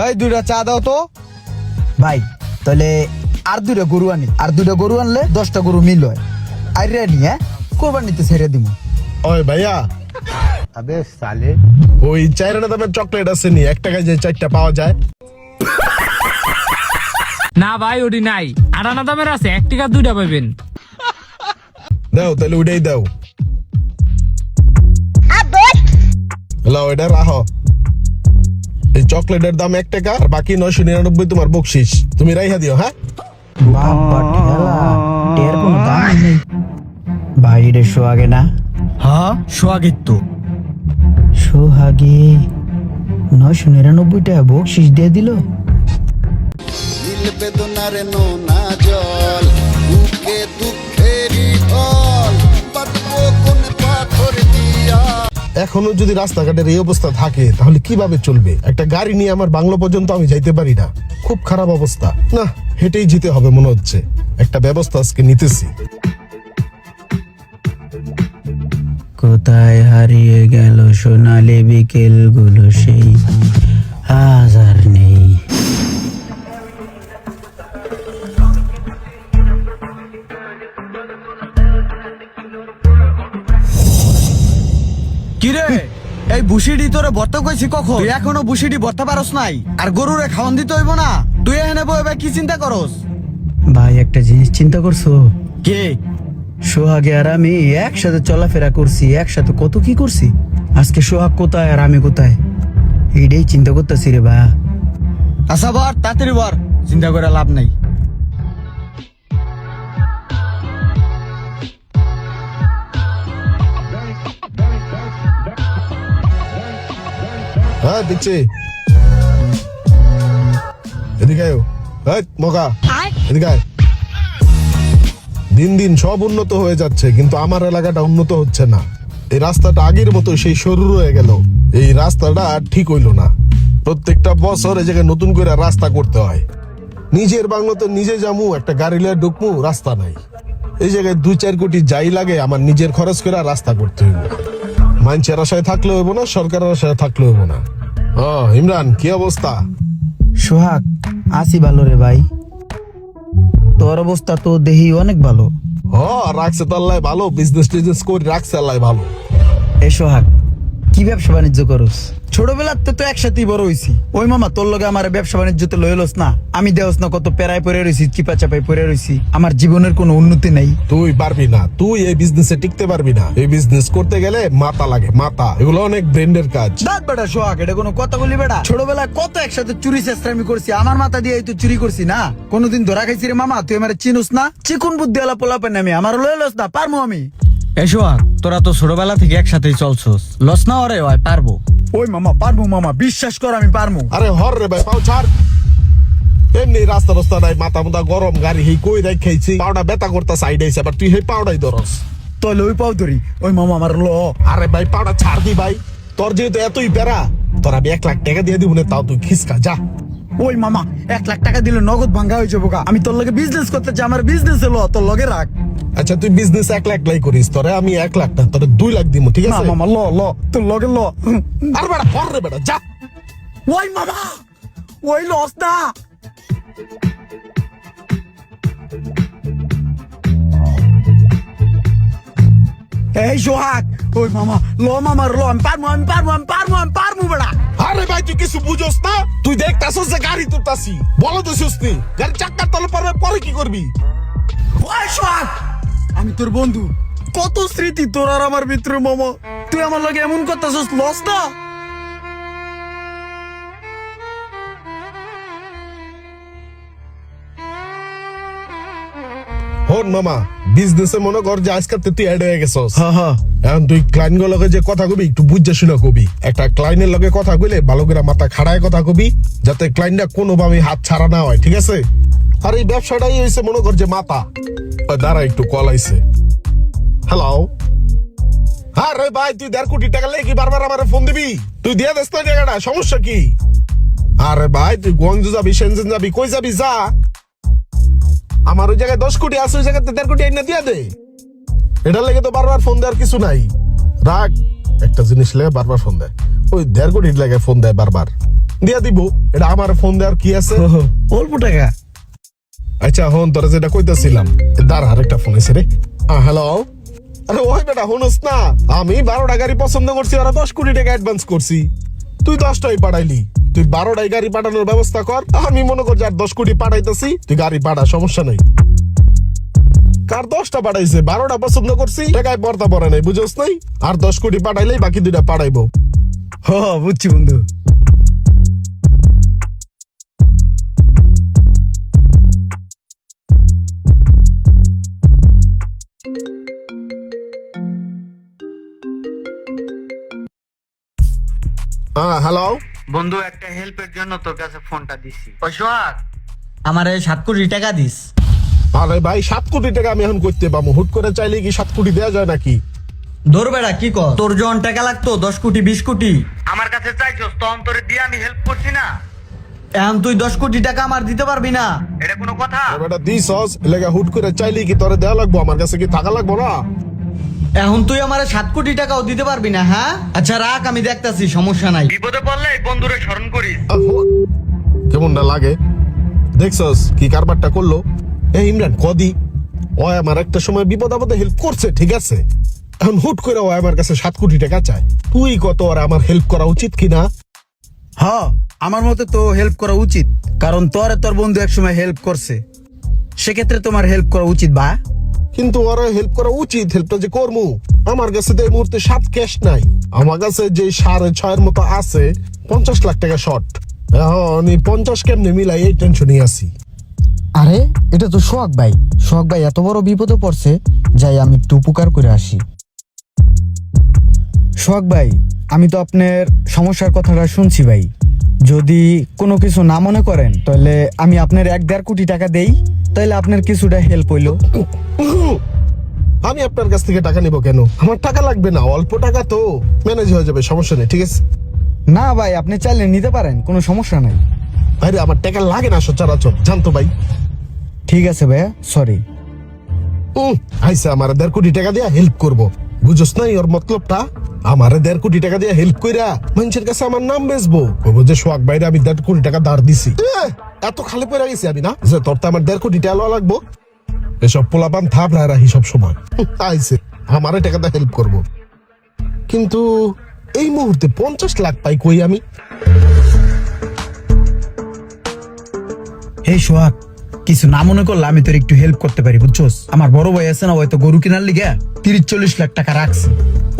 এই দুইটা চা দাও তো ভাই। তাহলে আর দুইটা গরু আনি, আর দুইটা গরু আনলে 10টা গরু মিল হয়। আর নি কোরবানিতে ছেড়ে দিব। ওই ভাইয়া, আবে সালে ওই 4 আনা দামের চকলেট আছে নি? 1 টাকায় যে 4টা পাওয়া যায়। না ভাই ওটি নাই, 8 আনা দামের আছে, 1 টাকা 2টা পাবেন। দাও তাহলে ওইটাই দাও। হ্যালো, এটা রাখো। এই চকলেটের দাম 1 টাকা, আর বাকি 999 তোমার বকশিস। তুমি রাইহা দিও। হ্যাঁ বাবা ঠেলা, টের কোনো দাম নেই ভাই। রে সোহাগে না? হ্যাঁ সোহাগের তো। সোহাগে 999 টাকা বকশিস দিয়ে দিল। দিল বেদনার নোনা জল, বুকে দুঃখেরই ঢল, বাঁধবো কোন পাথর দিয়া। এখনো যদি রাস্তাঘাটের এই অবস্থা থাকে তাহলে কিভাবে চলবে? একটা গাড়ি নিয়ে আমার বাংলো পর্যন্ত আমি যাইতে পারি না, খুব খারাপ অবস্থা। না, হেঁটেই যেতে হবে মনে হচ্ছে। একটা ব্যবস্থা আজকে নিতেছি। কোথায় হারিয়ে গেল সোনালি বিকেল গুলো, সেই আজ আর নেই। কিরে এই বুসিডি তোরে ভর্তা কইছি কখন? তুই এখনো বুসিডি ভর্তা পারস নাই? আর গরুরে খাওয়ান দিতে হইব না? তুই এনে বই কি চিন্তা করস? ভাই একটা জিনিস চিন্তা করছো? কে? সোহাগে আর আমি একসাথে চলাফেরা করছি, একসাথে কত কি করছি। আজকে সোহাগ কোথায় আর আমি কোথায়, এইটাই চিন্তা করতেছি রে ভাই। আচ্ছা বর, তাড়াতাড়ি বর, চিন্তা করে লাভ নাই। হ্যাঁ দিচ্ছি। এদিকে আয়। এই মগা, এদিকে আয়। দিন দিন সব উন্নত হয়ে যাচ্ছে, কিন্তু আমার এলাকাটা উন্নত হচ্ছে না। এই রাস্তাটা আগের মতো সেই সরু হয়ে গেল। এই রাস্তাটা আর ঠিক হইল না। প্রত্যেকটা বছর এই জায়গায় নতুন করে রাস্তা করতে হয়। নিজের বাংলোতে নিজে যামু, একটা গাড়ি লিয়ে ঢুকমু, রাস্তা নাই। এই জায়গায় 2-4 কোটি যাই লাগে, আমার নিজের খরচ করে রাস্তা করতে হইব। মানুষের আশায় থাকলে হইব না, সরকারের আশায় থাকলে হইব না। ইমরান, কি অবস্থা? সোহাগ আসি ভালো রে ভাই, তোর অবস্থা তো দেহি অনেক ভালো। রাখছে তো আল্লাহ ভালো, বিজনেস করে রাখছে আল্লাহ ভালো। এ সোহাগ, কি ব্যবসা বাণিজ্য করস? ছোটবেলার তো একসাথেই বড় হইছি। ওই মামা তোর লগে আমার ব্যবসা বাণিজ্যতে লইলস না। আমি দেওস না কত পেরায় পড়ে রইছি, চিপা চাপাই পড়ে রইছি। আমার জীবনের কোনো উন্নতি নাই। তুই পারবি না, তুই এই বিজনেসে টিকতে পারবি না। এই বিজনেস করতে গেলে মাথা লাগে, মাথা। এগুলো অনেক ব্র্যান্ডের কাজ। দাঁত বেটা সোহাগ, এটা কোনো কথা বলি বেটা? ছোটবেলায় কত একসাথে চুরি চেষ্টামি করছি, আমার মাথা দিয়ে তো চুরি করছি না। কোনোদিন ধরা খাইছি রে মামা? তুই আমার চিনুস না? চিকুন বুদ্ধি আলা পোলাপেন আমি, আমার লইলস না, পারমু আমি। এসো তোরা তো ছোটবেলা থেকে একসাথেই চলছস, লস না ওরে হয় পারবো। ওই মামা পারমু, মামা বিশ্বাস কর আমি পারমু। আরে হর রে ভাই, পাও ছাড়। এমনি রাস্তা নাই, মাথা মুদা গরম, গাড়ি হেই কই রাখ খাইছি, পাউডা বেতা করতা সাইড আইছে, আবার তুই হেই পাউডাই ধরস। তাহলে ওই পাও ধরি। ওই মামা আমার ল। আরে ভাই পাউডা ছাড় দি ভাই, তোর যেহেতু এতই বেড়া, তোর আমি 1 লাখ টাকা দিয়ে দিব না, তাও তুই খিসকা যা। ওই মামা 1 লাখ টাকা দিলে নগদ ভাঙ্গা হয়ে যাবো। আমি তোর লগে বিজনেস করতে চাই, আমার বিজনেস লো, তোর লগে রাখ। আচ্ছা তুই বিজনেস 1 লাখ লাই করিস, তোরে আমি 1 লাখ না, তোরে 2 লাখ দিব, ঠিক না আছে? মামা ল ল, তোর লগে ল। আর বেড়া হর রে বেড়া, যা। ওই মামা, ওই লস না। এই সোহাগ, ওই মামা ল, মামার ল, আমি পারমু বেড়া। আরে ভাই তুই কিছু বুঝোস না? তুই দেখতাছস যে গাড়ি তুলতাছি, বলো তো সুস্তি গাড়ি চাক্কার তলে পড়বে, পরে কি করবি? ওই সোহাগ, আমি তোর বন্ধু, কত স্মৃতি তোর আর আমার ভিতরে মামা। তুই আমার লগে এমন করতেছস, লস না? হন মামা, বিজনেসে মনে কর যে আজকাল তুই অ্যাড হয়ে গেছস। হ্যাঁ। এখন তুই ক্লায়েন্ট গুলোর লগে যে কথা কবি, একটু বুঝে শুনে কবি। একটা ক্লায়েন্টের লগে কথা কইলে ভালো করে মাথা খাড়ায় কথা কবি, যাতে ক্লায়েন্টটা কোনোভাবে হাত ছাড়া না হয়, ঠিক আছে? আর এই ব্যবসাটাই হইছে মনে কর যে মাথা। দাঁড়া একটু কল আইছে। হ্যালো। আরে ভাই তুই 1.5 কোটি টাকা লেগে কি বারবার আমারে ফোন দিবি? তুই দিয়ে দেস না টাকাটা, সমস্যা কি? আরে ভাই তুই গুয়াংজু যাবি, শেনজেন যাবি, কই যাবি যা। আমার ওই জায়গায় 10 কোটি আছে, ওই জায়গাতে 1.5 কোটি আইনা দিয়া দে। এটা লেগে তো বারবার ফোন দেওয়ার কিছু নাই। রাগ, একটা জিনিস লেগে বারবার ফোন দেয়, ওই 1.5 কোটি লেগে ফোন দেয় বারবার। দিয়া দিব, এটা আমার ফোন দেওয়ার কি আছে? অল্প টাকা। আচ্ছা হন, তোরা যেটা কইতাছিলাম, দাঁড়া আরেকটা ফোন এসে রে। হ্যালো, আরে ওই বেটা শুনস না, আমি 12টা গাড়ি পছন্দ করছি, ওরা 10 কোটি টাকা অ্যাডভান্স করছি, তুই 10টাই পাঠাইলি। তুই 12টাই গাড়ি পাঠানোর ব্যবস্থা কর, আমি মনে কর যার 10 কোটি পাঠাইতেছি, তুই গাড়ি পাঠা, সমস্যা নেই। কার 10টা পাঠাইছে, 12টা পছন্দ করছি, টাকায় পড়তা পড়ে নাই, বুঝোস নাই? আর 10 কোটি পাঠাইলেই বাকি 2টা পাঠাইবো। বুঝছি বন্ধু। হ্যালো, বন্ধু, একটা হেল্পের জন্য তোর কাছে ফোনটা দিছি। সোহাগ, আমার 7 কোটি টাকা দিস। আরে ভাই 7 কোটি টাকা আমি এখন করতে পাবো? হুট করে চাইলে কি 7 কোটি দেওয়া যায় নাকি? ধর বেড়া, কি কর? তোর যখন টাকা লাগতো 10 কোটি 20 কোটি আমার কাছে চাইছস, তখন তোরে দিয়ে আমি হেল্প করছি না। এখন তুই 10 কোটি টাকা আমার দিতে পারবি না, এটা কোনো কথা? বেটা দিছস, এলাকা হুট করে চাইলে কি তোরে দেওয়া লাগবো? আমার কাছে কি টাকা লাগবো না? এখন তুই আমার 7 কোটি টাকাও দিতে পারবি না? হ্যাঁ আচ্ছা রাখ, আমি দেখতাছি, সমস্যা নাই। বিপদে পড়লে বন্ধুরে স্মরণ করিস। কেমন না লাগে? দেখছস কি কারবারটা করলো? এই ইমরান কদি, ও আমার একটা সময় বিপদ আপদে হেল্প করছে, ঠিক আছে? এখন হুট করে ও আমার কাছে 7 কোটি টাকা চায়। তুই কত আর আমার হেল্প করা উচিত কিনা? আমার মতে তো হেল্প করা উচিত, কারণ তোর বন্ধু একসময় হেল্প করছে, সেক্ষেত্রে তোমার হেল্প করা উচিত। বা কিন্তু ওরা হেল্প করা উচিত, হেল্পটা যে করমু, আমার কাছে তো এই মুহূর্তে 7 ক্যাশ নাই। আমার কাছে যে 6.5 মতো আছে, 50 লাখ টাকা শর্ট। এখন 50 কেমনে মিলাই এই টেনশনই আছি। আরে এটা তো সোহাগ ভাই। সোহাগ ভাই এত বড় বিপদে পড়ছে, যাই আমি একটু উপকার করে আসি। সোহাগ ভাই, আমি তো আপনার সমস্যার কথাটা শুনছি ভাই। যদি কোনো কিছু না মনে করেন, তাহলে আমি আপনার 1.5 কোটি টাকা দেই, তাহলে আপনার কিছুটা হেল্প হইলো। আমি আপনার কাছ থেকে টাকা নিব কেন? আমার টাকা লাগবে না, অল্প টাকা তো ম্যানেজ হয়ে যাবে, সমস্যা নেই, ঠিক আছে? না ভাই, আপনি চাইলে নিতে পারেন, কোনো সমস্যা নাই। ভাইরে আমার টাকা লাগে না সচরাচর, জানতো ভাই। ঠিক আছে ভাইয়া, সরি। আইসা আমার 1.5 কোটি টাকা দিয়া হেল্প করব, বুঝছ না ওর মতলবটা? আমার 1.5 কোটি টাকা দিয়া হেল্প কইরা মানুষের কাছে আমার নাম বেচবো, কইবো যে সোহাগ ভাইরে আমি 1.5 কোটি টাকা ধার দিছি। এত খালি পড়ে গেছি আমি না, যে তোর তো আমার 1.5 কোটি টাকা লওয়া লাগবো। এসব পোলাপান থাপড়ায় রাখি সব সময়। আইসে আমারে টাকা দিয়ে হেল্প করব, কিন্তু এই মুহূর্তে 50 লাখ পাই কই আমি? এই সোহাগ, কিছু না মনে করলে আমি তোর একটু হেল্প করতে পারি, বুঝছস? আমার বড় ভাই আছে না, হয়তো গরু কেনার লিগে 30-40 লাখ টাকা রাখছে।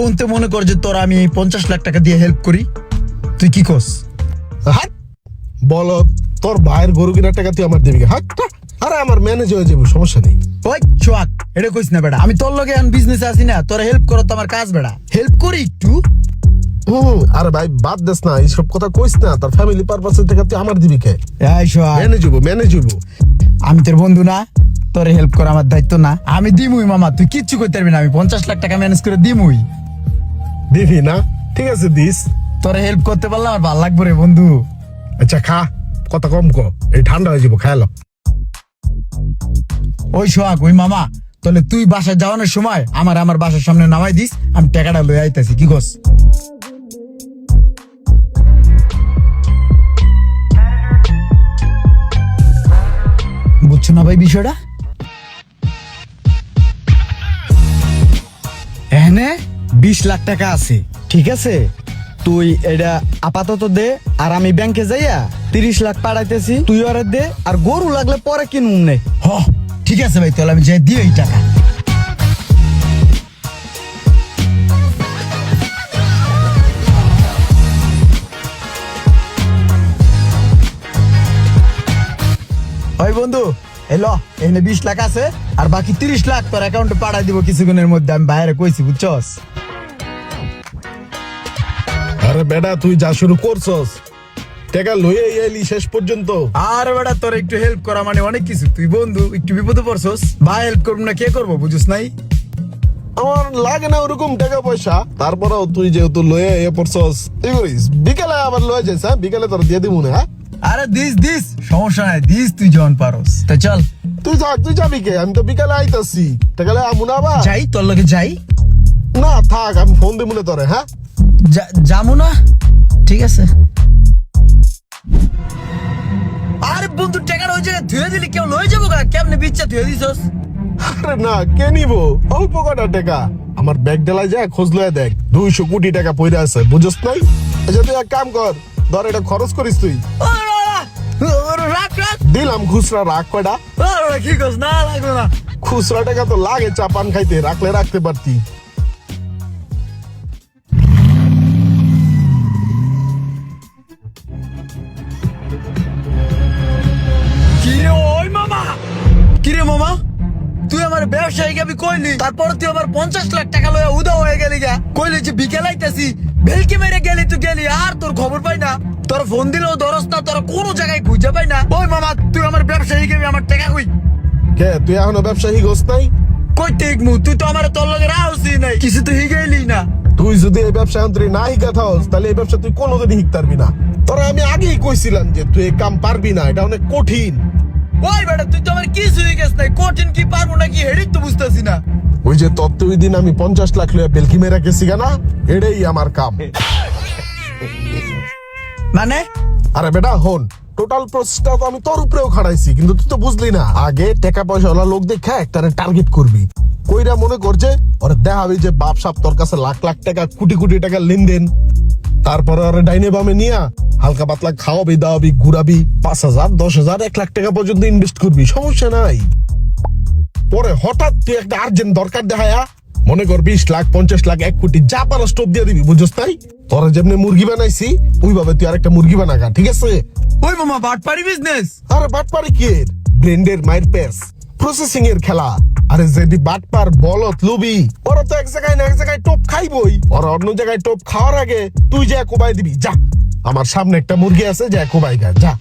ওনতে মনে কর যে তোরা আমি 50 লাখ টাকা দিয়ে হেল্প করি, তুই কি কস? হাট বলো, তোর ভাইয়ের গরু কেনার টাকা তুই আমার দিবি? হাট, আরে আমার ম্যানেজ হয়ে যাবো, সমস্যা নেই। ওই সোহাগ, এটা কইস না বেটা, আমি তোর লগে এখন বিজনেসে আছি না, তোরা হেল্প করো তো আমার কাজ বেটা, হেল্প করি একটু। আরে ভাই বাদ দেস না, এইসব কথা কইস না, তার ফ্যামিলি পারপাসের টাকা তুই আমার দিবি কে? এই সোহাগ, ম্যানেজ হবো। আমি তোর বন্ধু না, তোর হেল্প করা আমার দায়িত্ব না? আমি দিমুই মামা, তুই কিচ্ছু করতে পারবি না, আমি 50 লাখ টাকা ম্যানেজ করে দিমুই। দিবি না? ঠিক আছে দিস। তোর হেল্প করতে পারলে আমার ভালো লাগবে রে বন্ধু। আচ্ছা খা, কথা কম ক, এই ঠান্ডা হয়ে যাবো, খায়ালো। ওই সোহাগ, ওই মামা, তাহলে তুই বাসায় যাওয়ানোর সময় আমার বাসার সামনে নামাই দিস, আমি টাকাটা লয়ে আইতাছি, কি কস? বুঝছো না ভাই বিষয়টা? এখানে 20 লাখ টাকা আছে, ঠিক আছে? তুই এটা আপাতত দে, আর আমি ব্যাংকে যাইয়া 30 লাখ পাঠাইতেছি, তুই ওরে দে, আর গরু লাগলে পরে কিনুম নে। ঠিক আছে ভাই, তাহলে আমি যাই দিই এই টাকা। ওই বন্ধু, এলো এখানে 20 লাখ আছে, আর বাকি 30 লাখ তোর অ্যাকাউন্টে পাঠাই দিব কিছুক্ষণের মধ্যে, আমি বাইরে কইছি, বুঝছস? আরে বেটা তুই যা শুরু করছস, টাকা লইয়ে এলি শেষ পর্যন্ত। আরে বেটা, তোর একটু হেল্প করা মানে অনেক কিছু, তুই বন্ধু, একটু বিপদে পড়ছস, ভাই হেল্প করবো না কে করবো, বুঝছ নাই? আমার লাগে না ওরকম টাকা পয়সা, তারপরেও তুই যেহেতু লয়ে পড়ছস, এই করিস, বিকালে আবার লয়ে যাইস। হ্যাঁ বিকালে তোর দিয়ে দিব না। হ্যাঁ আরে দিস সমস্যা নাই, দিস তুই যখন পারস। তো চল তুই থাক, তুই যাবি কে? আমি তো বিকালে আইতাছি। টাকালে আমু না আবার? যাই তোর লগে যাই। না থাক, আমি ফোন দিব না তোরে। হ্যাঁ যাবো না, ঠিক আছে। আরে বন্ধু টাকার ওই জায়গায় ধুয়ে দিলি, কেউ লয়ে যাবো গা? কেমনে বিচ্ছা ধুয়ে দিছস? আরে না, কে নিব? অল্প কটা টাকা। আমার ব্যাগ ডেলায় যায় খোঁজ লয়ে দেখ, 200 কোটি টাকা পড়ে আছে, বুঝছ নাই? আচ্ছা তুই এক কাম কর, ধর এটা খরচ করিস তুই। রাখ রাখ, দিলাম খুচরা, রাখ কয়টা। কি কস? না লাগবে না। খুচরা টাকা তো লাগে চা পান খাইতে, রাখলে রাখতে পারতি। কিরে ওই মামা, কিরে মামা, তুই আমার ব্যবসায়ী আমি কইলি, তারপর তুই আমার 50 লাখ টাকা লয়ে উদা হয়ে গেলি গা। কইলি যে বিকেল আইতাছি, ভেলকি মেরে গেলি, তুই গেলি আর তোর খবর পাই না। তোর ফোন দিলেও ধরস না, তোর কোনো জায়গায় খুঁজে পাই না। ওই মামা, তুই আমার ব্যবসায়ী আমার টাকা কই? কে তুই এখনো ব্যবসায়ী গোস নাই? কই টেকমু, তুই তো আমার তোর লগে রাহসই নাই, কিছু তো হিগাইলি না। তুই যদি এই ব্যবসা অন্তরে না হিকা থাকস, তাহলে এই ব্যবসা তুই কোনোদিনই হিকতে পারবি না। তোরা আমি আগেই কইছিলাম যে তুই এই কাম পারবি না, এটা অনেক কঠিন। ওই বেটা, তুই তো আমার কিছু হয়ে গেছ নাই, কঠিন কি পারবো নাকি হেডি তো বুঝতেছি না। ওই যে তত্ত্ব ওই দিন আমি 50 লাখ লইয়া বেলকি মেরা গেছি না, এটাই আমার কাম। মানে আরে বেটা হন, টোটাল প্রসেসটা তো আমি তোর উপরেও খাড়াইছি, কিন্তু তুই তো বুঝলি না। আগে টাকা পয়সা ওলা লোক দেখা একটারে টার্গেট করবি, কইরা মনে করছে ওরে দেখাবি যে বাপ সাপ তোর কাছে লাখ লাখ টাকা কোটি কোটি টাকা লেনদেন। তারপরে ওরে ডাইনে বামে নিয়া হালকা পাতলা খাওয়াবি দাওয়াবি ঘুরাবি, 5,000 10,000 1 লাখ টাকা পর্যন্ত ইনভেস্ট করবি, সমস্যা নাই। পরে হঠাৎ তুই একটা আর্জেন্ট দরকার দেখায়া মনে কর 20 লাখ 50 লাখ 1 কোটি যা পারো স্টপ দিয়ে দিবি, বুঝছ তাই? তোরা যেমনি মুরগি বানাইছি ওইভাবে তুই আরেকটা মুরগি বানাগা, ঠিক আছে? ওই মামা বাটপারি বিজনেস? আরে বাটপারি কি, ব্র্যান্ডের মাইর পেস প্রসেসিং এর খেলা। আরে যদি বাটপার বলত লুবি, ওরা তো এক জায়গায় না এক জায়গায় টপ খাইবই। ওরা অন্য জায়গায় টপ খাওয়ার আগে তুই যা কোবাই দিবি, যা আমার সামনে একটা মুরগি আছে, যা কোবাই গা, যা।